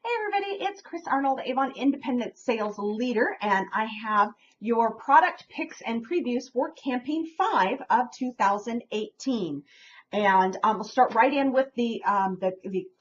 Hey everybody, it's Chris Arnold, Avon Independent Sales Leader, and I have your product picks and previews for Campaign 5 of 2018. And we'll start right in with the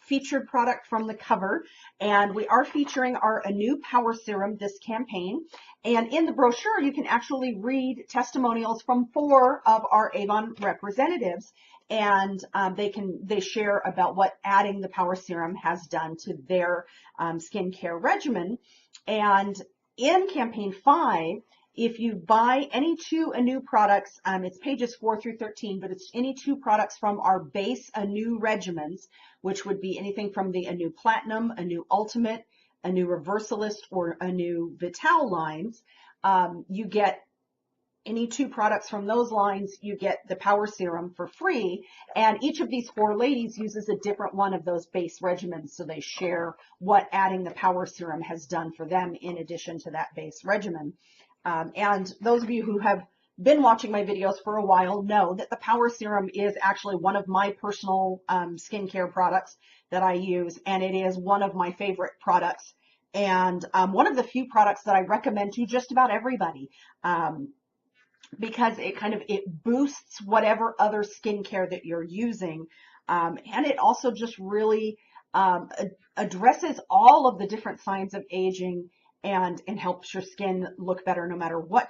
featured product from the cover. And we are featuring our Anew Power Serum this campaign. And in the brochure, you can actually read testimonials from 4 of our Avon representatives. And they share about what adding the Power Serum has done to their skincare regimen. And in Campaign 5, if you buy any 2 Anew products, it's pages 4 through 13, but it's any 2 products from our base Anew regimens, which would be anything from the Anew Platinum, Anew Ultimate, Anew Reversalist, or Anew Vital lines, you get any 2 products from those lines, you get the Power Serum for free. And each of these 4 ladies uses a different one of those base regimens. So they share what adding the Power Serum has done for them in addition to that base regimen. And those of you who have been watching my videos for a while know that the Power Serum is actually one of my personal skincare products that I use. And it is one of my favorite products. And one of the few products that I recommend to just about everybody. Because it boosts whatever other skincare that you're using. And it also just really addresses all of the different signs of aging and helps your skin look better no matter what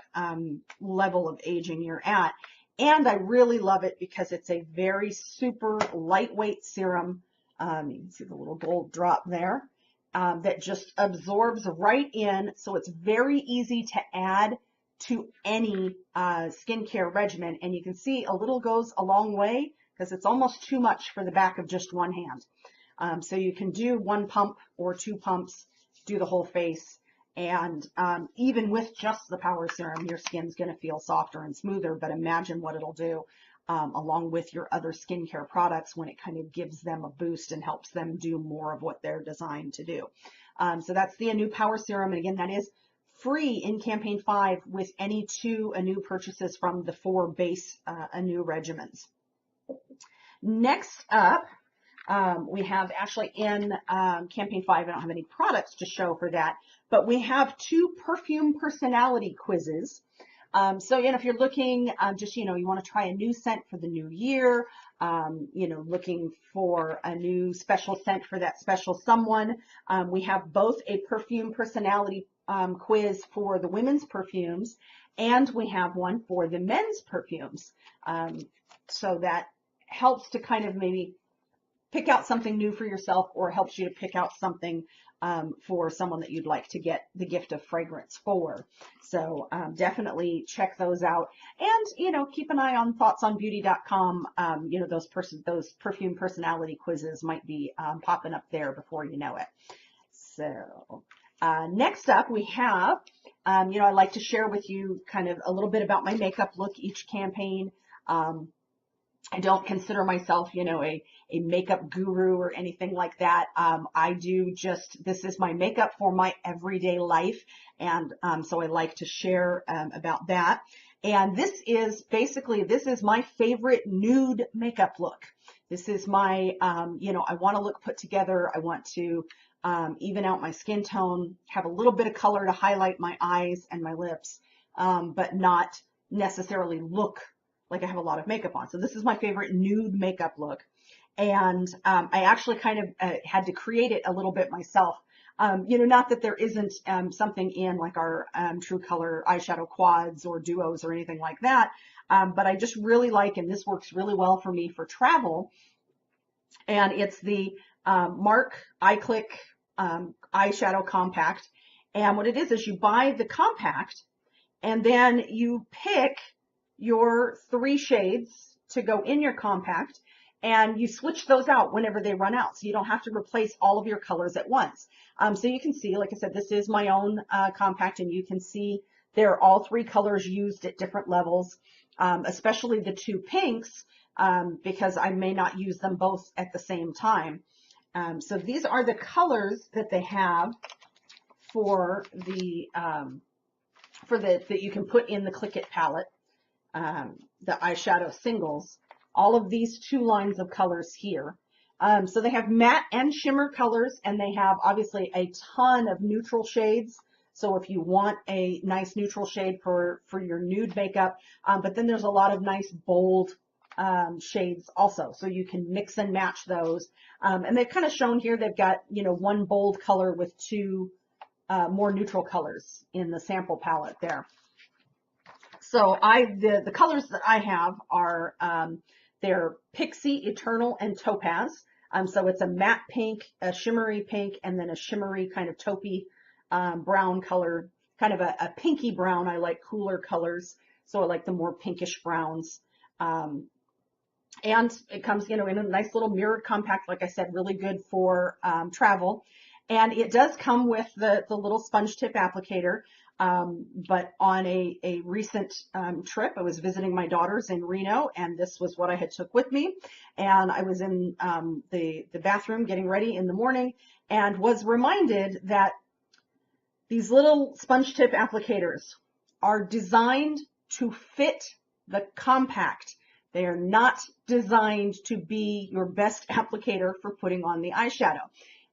level of aging you're at. And I really love it because it's a very super lightweight serum. You can see the little gold drop there that just absorbs right in. So it's very easy to add to any skincare regimen. And you can see a little goes a long way because it's almost too much for the back of just one hand. So you can do 1 pump or 2 pumps, do the whole face. And even with just the Power Serum, your skin's going to feel softer and smoother. But imagine what it'll do along with your other skincare products when it kind of gives them a boost and helps them do more of what they're designed to do. So that's the Anew Power Serum. And again, that is free in Campaign 5 with any 2 Anew purchases from the 4 base Anew regimens. Next up, we have actually in Campaign 5, I don't have any products to show for that, but we have 2 perfume personality quizzes. So if you're looking just, you want to try a new scent for the new year, looking for a new special scent for that special someone, we have both a perfume personality quiz for the women's perfumes, and we have one for the men's perfumes. So that helps to kind of maybe pick out something new for yourself, or helps you to pick out something for someone that you'd like to get the gift of fragrance for. So definitely check those out, and keep an eye on thoughtsonbeauty.com. Those perfume personality quizzes might be popping up there before you know it. So next up we have, I like to share with you kind of a little bit about my makeup look each campaign. I don't consider myself, a makeup guru or anything like that. I do this is my makeup for my everyday life. And so I like to share about that. And this is my favorite nude makeup look. This is my, I want to look put together. I want to even out my skin tone, have a little bit of color to highlight my eyes and my lips, but not necessarily look like I have a lot of makeup on. So this is my favorite nude makeup look. And I actually kind of had to create it a little bit myself. Not that there isn't something in like our True Color eyeshadow quads or duos or anything like that. But I just really like, and this works really well for me for travel. And it's the Mark Clique eyeshadow compact. And what it is you buy the compact, and then you pick your 3 shades to go in your compact, and you switch those out whenever they run out. So you don't have to replace all of your colors at once. So you can see, like I said, this is my own compact, and you can see there are all 3 colors used at different levels, especially the 2 pinks, because I may not use them both at the same time. So these are the colors that they have for that you can put in the Clique palette. The eyeshadow singles, all of these 2 lines of colors here. So they have matte and shimmer colors, and they have obviously a ton of neutral shades. So if you want a nice neutral shade for your nude makeup, but then there's a lot of nice bold shades also. So you can mix and match those. And they've kind of shown here, they've got, you know, one bold color with two more neutral colors in the sample palette there. So the colors that I have are, they're Pixie, Eternal, and Topaz. So it's a matte pink, a shimmery pink, and then a shimmery kind of taupey brown color, kind of a pinky brown. I like cooler colors, so I like the more pinkish browns. And it comes, you know, in a nice little mirrored compact, like I said, really good for travel. And it does come with the little sponge tip applicator. But on a recent trip, I was visiting my daughters in Reno, and this was what I had took with me. And I was in the bathroom getting ready in the morning and was reminded that these little sponge tip applicators are designed to fit the compact. They are not designed to be your best applicator for putting on the eyeshadow.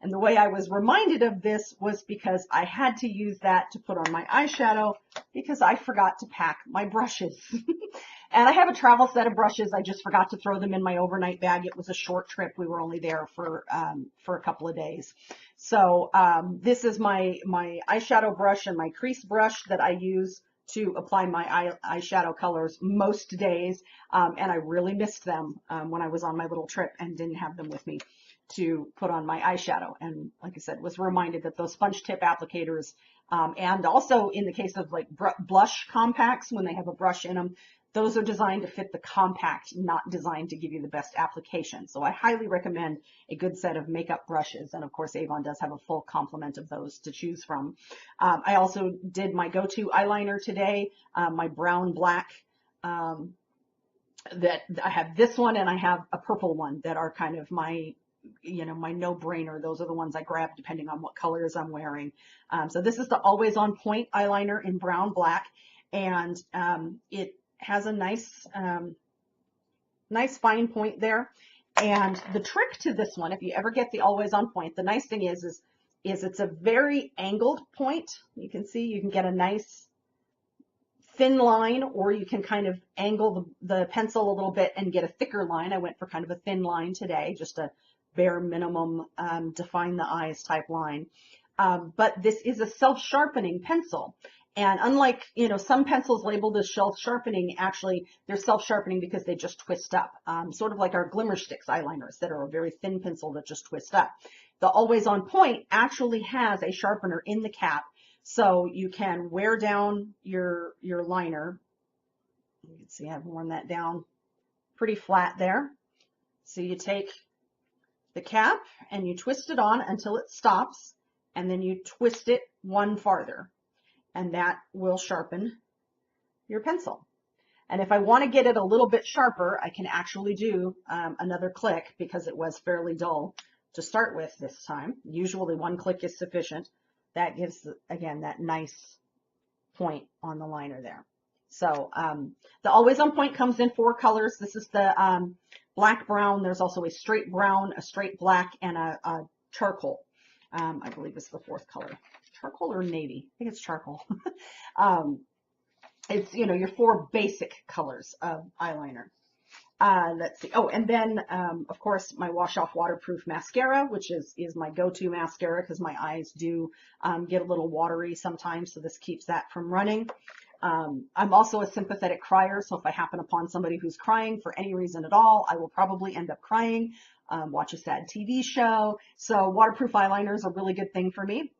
And the way I was reminded of this was because I had to use that to put on my eyeshadow because I forgot to pack my brushes. And I have a travel set of brushes. I just forgot to throw them in my overnight bag. It was a short trip. We were only there for a couple of days. So this is my eyeshadow brush and my crease brush that I use to apply my eyeshadow colors most days. And I really missed them when I was on my little trip and didn't have them with me to put on my eyeshadow. And like I said, was reminded that those sponge tip applicators, and also in the case of like blush compacts, when they have a brush in them, those are designed to fit the compact, not designed to give you the best application. So I highly recommend a good set of makeup brushes. And of course, Avon does have a full complement of those to choose from. I also did my go-to eyeliner today, my brown black, that I have this one and I have a purple one that are kind of my, you know, my no-brainer. Those are the ones I grab depending on what colors I'm wearing. So this is the Always On Point eyeliner in brown black, and it has a nice nice fine point there. And the trick to this one, if you ever get the Always On Point, the nice thing is it's a very angled point. You can see you can get a nice thin line, or you can kind of angle the pencil a little bit and get a thicker line. I went for kind of a thin line today, just a bare minimum define the eyes type line. But this is a self-sharpening pencil. And unlike, you know, some pencils labeled as self-sharpening, actually they're self-sharpening because they just twist up, sort of like our Glimmer Sticks eyeliners that are a very thin pencil that just twist up. The Always On Point actually has a sharpener in the cap, so you can wear down your liner. You can see I've worn that down pretty flat there. So you take the cap and you twist it on until it stops, and then you twist it one farther, and that will sharpen your pencil. And if I want to get it a little bit sharper, I can actually do another click, because it was fairly dull to start with this time. Usually one click is sufficient. That gives, again, that nice point on the liner there. So the Always On Point comes in 4 colors. This is the black brown. There's also a straight brown, a straight black, and a charcoal. I believe it's the 4th color. Charcoal or navy? I think it's charcoal. It's, you know, your 4 basic colors of eyeliner. Let's see. Oh, and then, of course, my Wash Off Waterproof Mascara, which is my go-to mascara because my eyes do get a little watery sometimes, so this keeps that from running. I'm also a sympathetic crier, so if I happen upon somebody who's crying for any reason at all, I will probably end up crying. Watch a sad TV show. So waterproof eyeliner is a really good thing for me.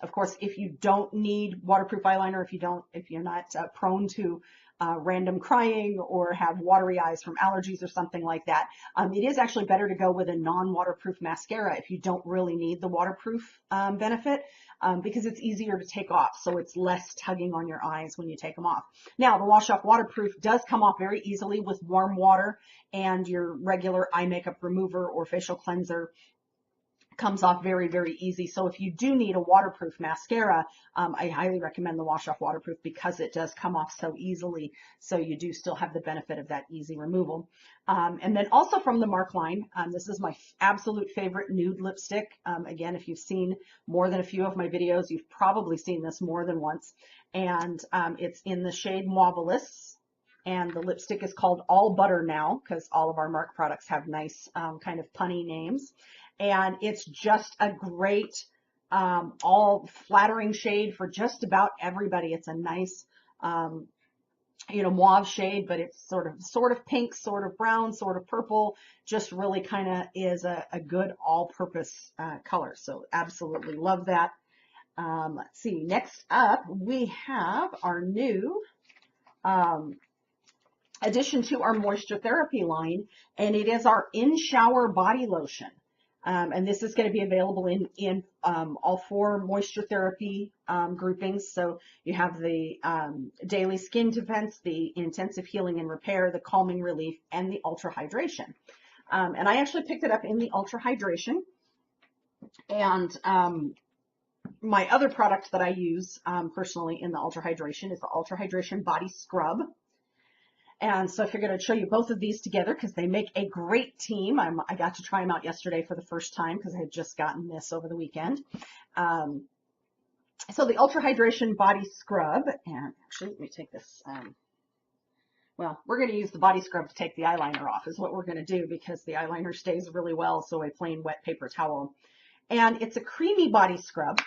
Of course, if you don't need waterproof eyeliner, if you're not prone to random crying or have watery eyes from allergies or something like that, it is actually better to go with a non-waterproof mascara if you don't really need the waterproof benefit, because it's easier to take off, so it's less tugging on your eyes when you take them off. Now, the Wash Off Waterproof does come off very easily with warm water and your regular eye makeup remover or facial cleanser. comes off very, very easy. So if you do need a waterproof mascara, I highly recommend the Wash Off Waterproof because it does come off so easily. So you do still have the benefit of that easy removal. And then also from the Mark line, this is my absolute favorite nude lipstick. Again, if you've seen more than a few of my videos, you've probably seen this more than once. And it's in the shade Marvelous. And the lipstick is called All Butter now because all of our Mark products have nice kind of punny names. And it's just a great, all flattering shade for just about everybody. It's a nice, mauve shade, but it's sort of pink, sort of brown, sort of purple, just really kind of is a good all-purpose color. So absolutely love that. Let's see, next up we have our new addition to our moisture therapy line, and it is our in-shower body lotion. And this is going to be available in all 4 moisture therapy groupings. So you have the daily skin defense, the intensive healing and repair, the calming relief, and the ultra hydration. And I actually picked it up in the ultra hydration. And my other product that I use personally in the ultra hydration is the ultra hydration body scrub. And so I figured I'd show you both of these together because they make a great team. I got to try them out yesterday for the first time because I had just gotten this over the weekend. So the Ultra Hydration Body Scrub, and actually let me take this, well, we're going to use the body scrub to take the eyeliner off is what we're going to do because the eyeliner stays really well, so a plain wet paper towel. And it's a creamy body scrub.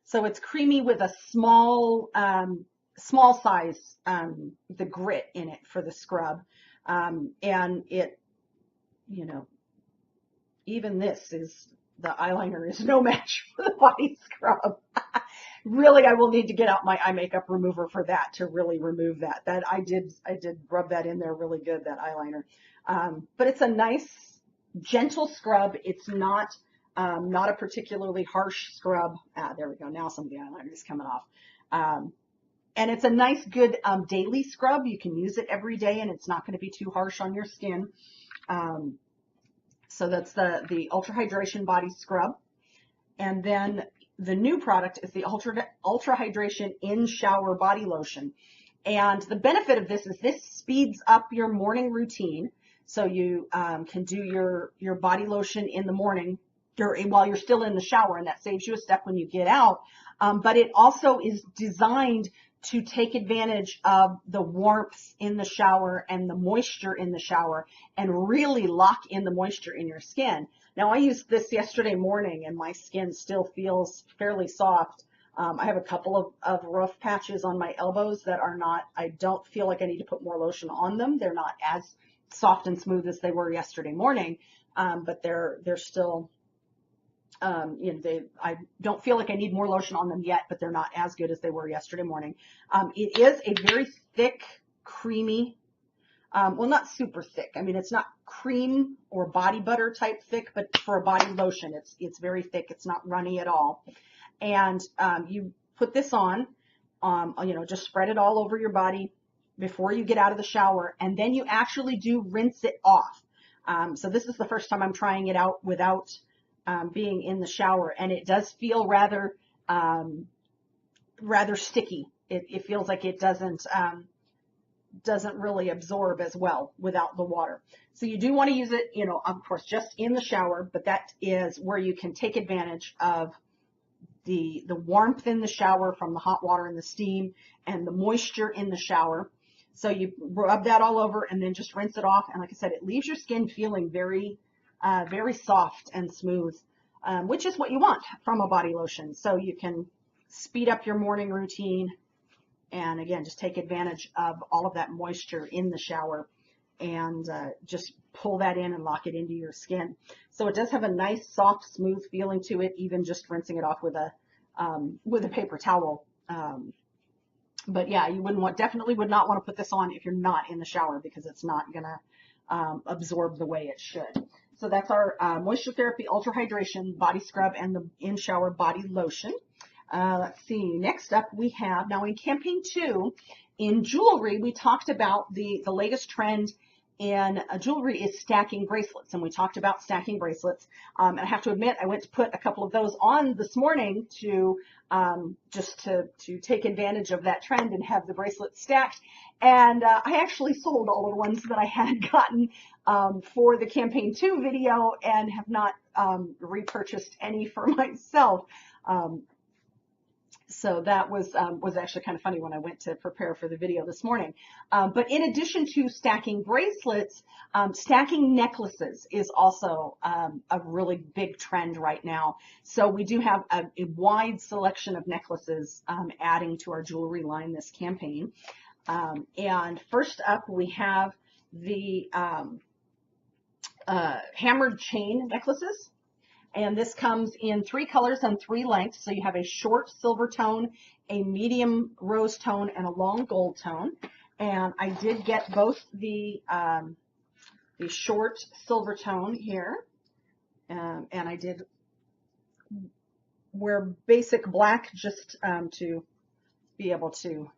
So it's creamy with a small size, the grit in it for the scrub. And it, even this is, the eyeliner is no match for the body scrub. Really, I will need to get out my eye makeup remover for that to really remove that. I did rub that in there really good, that eyeliner. But it's a nice, gentle scrub. It's not a particularly harsh scrub. There we go. Now some of the eyeliner is coming off. And it's a nice, good daily scrub. You can use it every day, and it's not going to be too harsh on your skin. So that's the Ultra Hydration Body Scrub. And then the new product is the Ultra Hydration In Shower Body Lotion. And the benefit of this is this speeds up your morning routine. So you can do your body lotion in the morning while you're still in the shower, and that saves you a step when you get out. But it also is designed to take advantage of the warmth in the shower and the moisture in the shower and really lock in the moisture in your skin. Now, I used this yesterday morning and my skin still feels fairly soft. I have a couple of rough patches on my elbows that are not, I don't feel like I need to put more lotion on them. They're not as soft and smooth as they were yesterday morning, but they're still, I don't feel like I need more lotion on them yet, but they're not as good as they were yesterday morning. It is a very thick, creamy, well, not super thick. I mean, it's not cream or body butter type thick, but for a body lotion, it's very thick. It's not runny at all. And you put this on, just spread it all over your body before you get out of the shower, and then you actually do rinse it off. So this is the first time I'm trying it out without being in the shower, and it does feel rather sticky. It feels like it doesn't really absorb as well without the water. So you do want to use it, of course, just in the shower, but that is where you can take advantage of the warmth in the shower from the hot water and the steam and the moisture in the shower. So you rub that all over and then just rinse it off. And like I said, it leaves your skin feeling very soft and smooth, which is what you want from a body lotion. So you can speed up your morning routine and again, just take advantage of all of that moisture in the shower and just pull that in and lock it into your skin. So it does have a nice, soft, smooth feeling to it, even just rinsing it off with a paper towel. But yeah, you definitely would not want to put this on if you're not in the shower because it's not gonna absorb the way it should. So that's our Moisture Therapy Ultra Hydration Body Scrub and the In-Shower Body Lotion. Let's see, next up we have, now in Campaign 2, in jewelry, we talked about the latest trend in jewelry is stacking bracelets, and we talked about stacking bracelets. And I have to admit, I went to put a couple of those on this morning to just to take advantage of that trend and have the bracelets stacked. And I actually sold all the ones that I had gotten for the Campaign 2 video and have not repurchased any for myself. So that was actually kind of funny when I went to prepare for the video this morning. But in addition to stacking bracelets, stacking necklaces is also a really big trend right now. So we do have a wide selection of necklaces adding to our jewelry line this campaign. And first up, we have the hammered chain necklaces. And this comes in 3 colors and 3 lengths. So you have a short silver tone, a medium rose tone, and a long gold tone. And I did get both the short silver tone here. And I did wear basic black just to be able to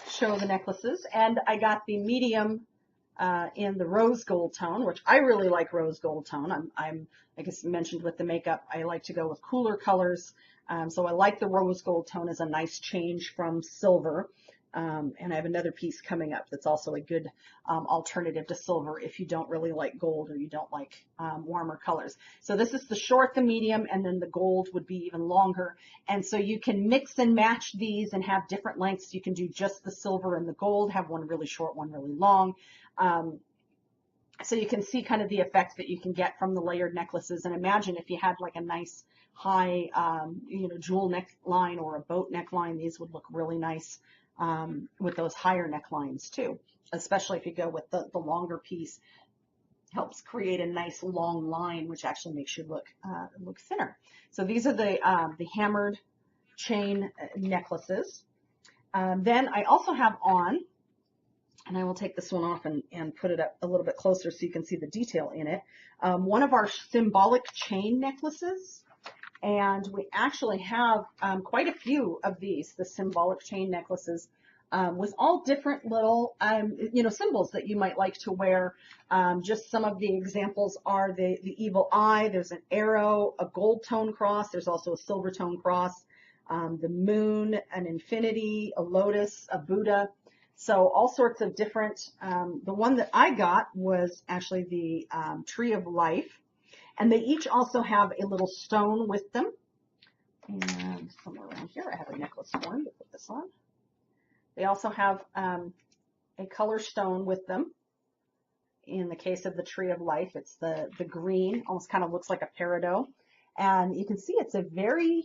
show the necklaces. And I got the medium in the rose gold tone, which I really like rose gold tone. I guess mentioned with the makeup, I like to go with cooler colors. So I like the rose gold tone as a nice change from silver. And I have another piece coming up that's also a good alternative to silver if you don't really like gold or you don't like warmer colors. So this is the short, the medium, and then the gold would be even longer. And so you can mix and match these and have different lengths. You can do just the silver and the gold, have one really short, one really long. So you can see kind of the effect that you can get from the layered necklaces. And imagine if you had like a nice high, jewel neckline or a boat neckline, these would look really nice with those higher necklines too, especially if you go with the longer piece. Helps create a nice long line, which actually makes you look thinner. So these are the hammered chain necklaces. Then I also have on, and I will take this one off and put it up a little bit closer so you can see the detail in it, one of our symbolic chain necklaces. And we actually have quite a few of these, the symbolic chain necklaces, with all different little, symbols that you might like to wear. Just some of the examples are the evil eye, there's an arrow, a gold tone cross, there's also a silver tone cross, the moon, an infinity, a lotus, a Buddha. So all sorts of different, the one that I got was actually the Tree of Life. And they each also have a little stone with them. And somewhere around here, I have a necklace form to put this on. They also have a color stone with them. In the case of the Tree of Life, it's the green, almost kind of looks like a peridot. And you can see it's a very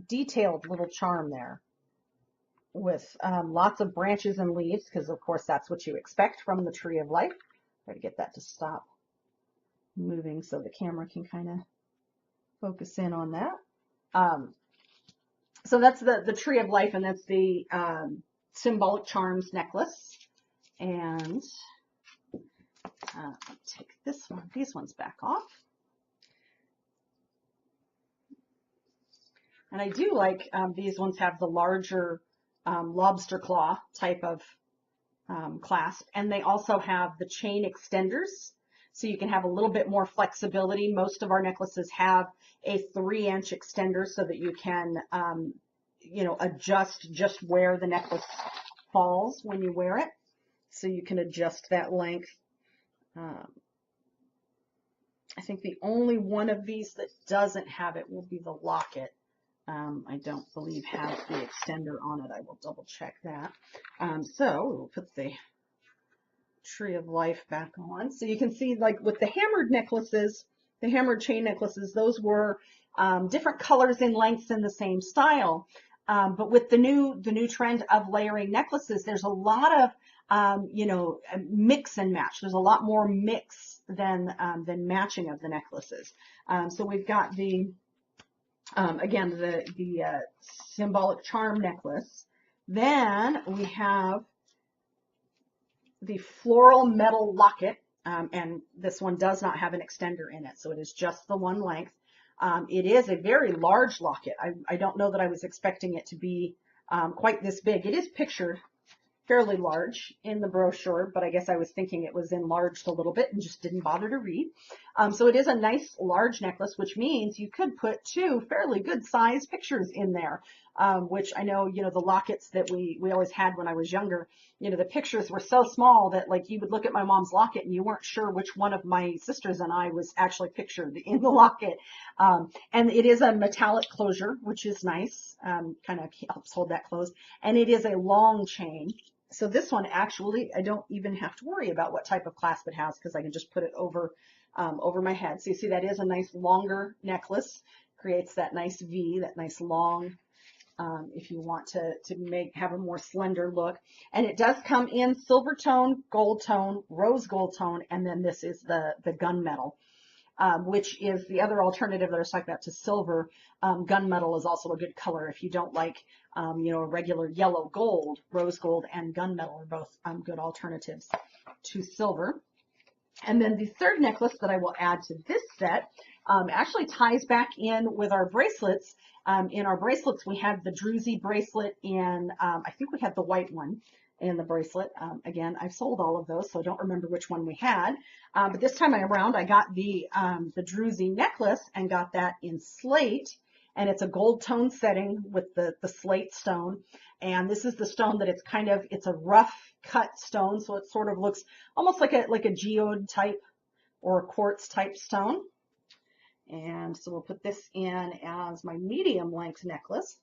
detailed little charm there with lots of branches and leaves, because of course that's what you expect from the Tree of Life. Try to get that to stop moving so the camera can kind of focus in on that. So that's the Tree of Life, and that's the Symbolic Charms necklace. And I'll take these ones back off. And I do like these ones have the larger lobster claw type of clasp, and they also have the chain extenders. So you can have a little bit more flexibility. Most of our necklaces have a 3-inch extender so that you can, adjust just where the necklace falls when you wear it. So you can adjust that length. I think the only one of these that doesn't have it will be the Locket. I don't believe has the extender on it. I will double check that. So we'll put the Tree of Life back on. So you can see, like with the hammered necklaces, the hammered chain necklaces, those were different colors and lengths in the same style. But with the new trend of layering necklaces, there's a lot of mix and match. There's a lot more mix than matching of the necklaces. So we've got the again the Symbolic Charm necklace. Then we have the Floral Metal Locket, and this one does not have an extender in it, so it is just the one length. It is a very large locket. I don't know that I was expecting it to be quite this big. It is pictured fairly large in the brochure, but I guess I was thinking it was enlarged a little bit and just didn't bother to read. So it is a nice large necklace, which means you could put two fairly good size pictures in there, which I know, the lockets that we always had when I was younger, the pictures were so small that like you would look at my mom's locket and you weren't sure which one of my sisters and I was actually pictured in the locket. And it is a metallic closure, which is nice, kind of helps hold that closed. And it is a long chain. So this one actually, I don't even have to worry about what type of clasp it has because I can just put it over my head. So you see that is a nice longer necklace, creates that nice V, that nice long, if you want to have a more slender look. And it does come in Silvertone, Goldtone, Rose Gold Tone, and then this is the gunmetal, which is the other alternative that I was talking about to silver. Gunmetal is also a good color if you don't like, a regular yellow gold. Rose gold and gunmetal are both good alternatives to silver. And then the third necklace that I will add to this set actually ties back in with our bracelets. In our bracelets, we had the Druzy bracelet in, I think we had the white one in the bracelet. Again, I've sold all of those, so I don't remember which one we had. But this time around, I got the Druzy necklace and got that in slate. And it's a gold tone setting with the slate stone. And this is the stone that it's a rough cut stone. So it sort of looks almost like a geode type or a quartz type stone. And so we'll put this in as my medium length necklace.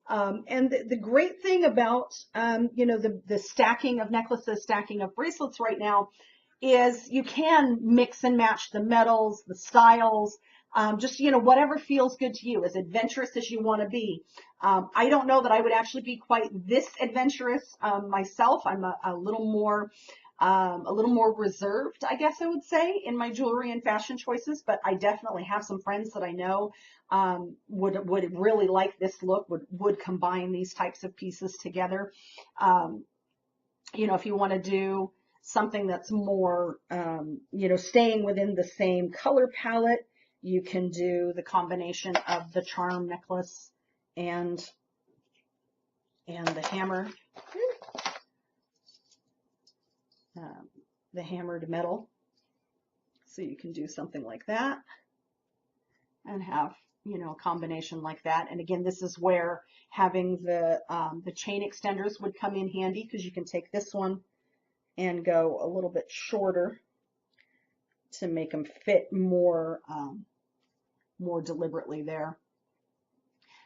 And the great thing about, the stacking of necklaces, stacking of bracelets right now is you can mix and match the metals, the styles, just, whatever feels good to you, as adventurous as you want to be. I don't know that I would actually be quite this adventurous myself. I'm a little more reserved, I guess I would say, in my jewelry and fashion choices, but I definitely have some friends that I know would really like this look, would combine these types of pieces together. If you want to do something that's more, staying within the same color palette, you can do the combination of the charm necklace and the hammer. The hammered metal. So you can do something like that and have, a combination like that. And again, this is where having the chain extenders would come in handy because you can take this one and go a little bit shorter to make them fit more deliberately there.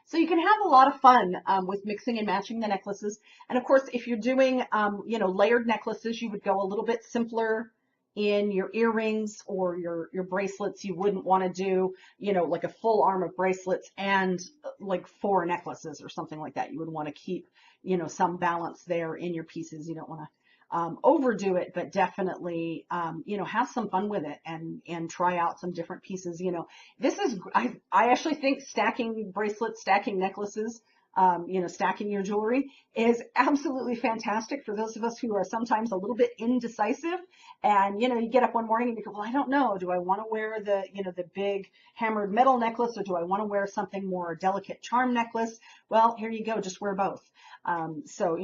So you can have a lot of fun with mixing and matching the necklaces. And of course, if you're doing, layered necklaces, you would go a little bit simpler in your earrings or your bracelets. You wouldn't want to do, like a full arm of bracelets and like 4 necklaces or something like that. You would want to keep, some balance there in your pieces. You don't want to overdo it, but definitely, have some fun with it and try out some different pieces. This is, I actually think stacking bracelets, stacking necklaces, stacking your jewelry is absolutely fantastic for those of us who are sometimes a little bit indecisive. And, you get up one morning and you go, well, I don't know. Do I want to wear the big hammered metal necklace or do I want to wear something more delicate charm necklace? Well, here you go. Just wear both. So,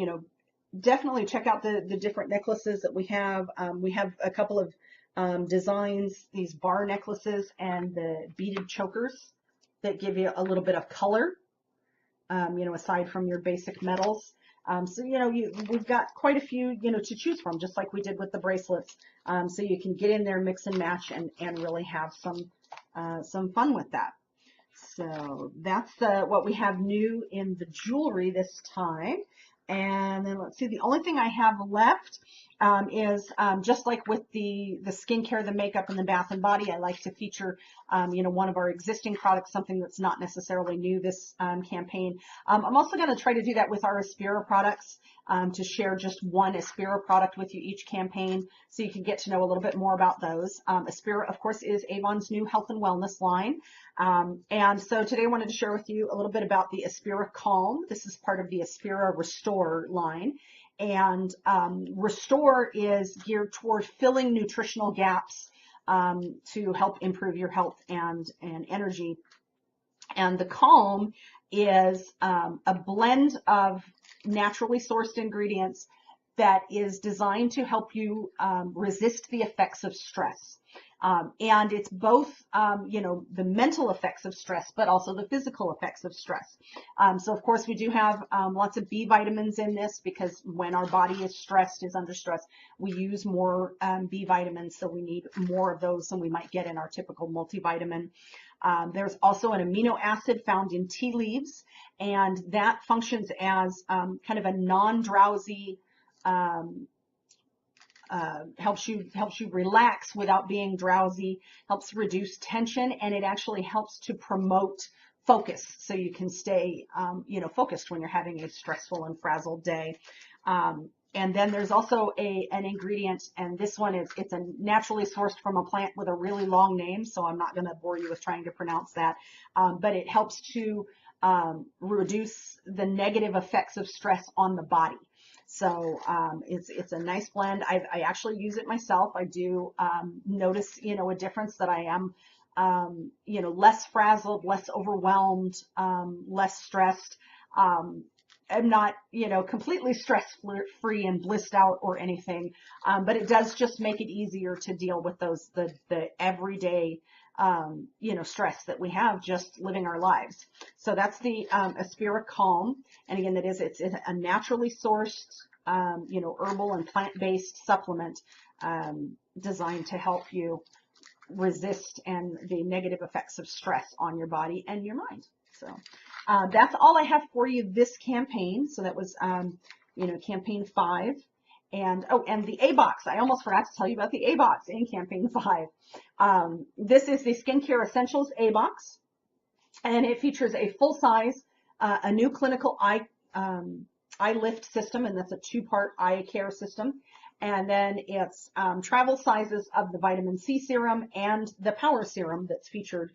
definitely check out the different necklaces that we have. We have a couple of designs, these bar necklaces and the beaded chokers that give you a little bit of color, aside from your basic metals. So, we've got quite a few, to choose from, just like we did with the bracelets. So you can get in there, mix and match, and really have some fun with that. So that's what we have new in the jewelry this time. And then let's see, the only thing I have left is just like with the skincare, the makeup, and the bath and body, I like to feature, one of our existing products, something that's not necessarily new this campaign. I'm also going to try to do that with our Espira products, to share just one Espira product with you each campaign so you can get to know a little bit more about those. Espira, of course, is Avon's new health and wellness line. And so today I wanted to share with you a little bit about the Espira Calm. This is part of the Espira Restore line. And Restore is geared toward filling nutritional gaps to help improve your health and energy. And the Calm is a blend of naturally sourced ingredients that is designed to help you resist the effects of stress. And it's both, the mental effects of stress, but also the physical effects of stress. So of course we do have lots of B vitamins in this, because when our body is stressed, is under stress, we use more B vitamins. So we need more of those than we might get in our typical multivitamin. There's also an amino acid found in tea leaves, and that functions as kind of a non-drowsy, helps you relax without being drowsy, helps reduce tension, and it actually helps to promote focus, so you can stay focused when you're having a stressful and frazzled day. And then there's also an ingredient, and this one it's a naturally sourced from a plant with a really long name, so I'm not going to bore you with trying to pronounce that, but it helps to reduce the negative effects of stress on the body. So it's a nice blend. I actually use it myself. I do notice, a difference, that I am, less frazzled, less overwhelmed, less stressed. I'm not, completely stress-free and blissed out or anything, but it does just make it easier to deal with the everyday, stress that we have just living our lives. So that's the Espira Calm. And again, it's a naturally sourced, herbal and plant-based supplement designed to help you resist the negative effects of stress on your body and your mind. So that's all I have for you this campaign. So that was, campaign 5. And the A box. I almost forgot to tell you about the A box in campaign 5. This is the Skincare Essentials A box, and it features a full-size Anew clinical eye lift system, and that's a 2-part eye care system. And then it's travel sizes of the vitamin C serum and the power serum that's featured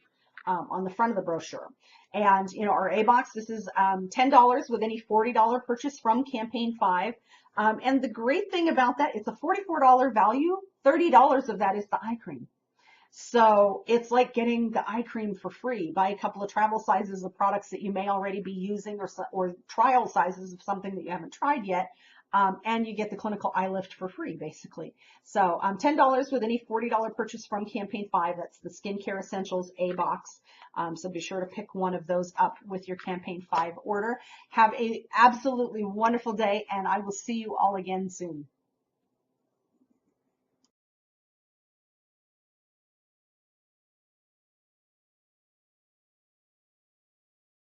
on the front of the brochure. And our A box, this is $10 with any $40 purchase from campaign 5. And the great thing about that, it's a $44 value. $30 of that is the eye cream. So it's like getting the eye cream for free. Buy a couple of travel sizes of products that you may already be using, or trial sizes of something that you haven't tried yet. And you get the clinical eye lift for free, basically. So $10 with any $40 purchase from campaign 5. That's the Skincare Essentials A box. So be sure to pick one of those up with your campaign 5 order. Have a absolutely wonderful day, and I will see you all again soon.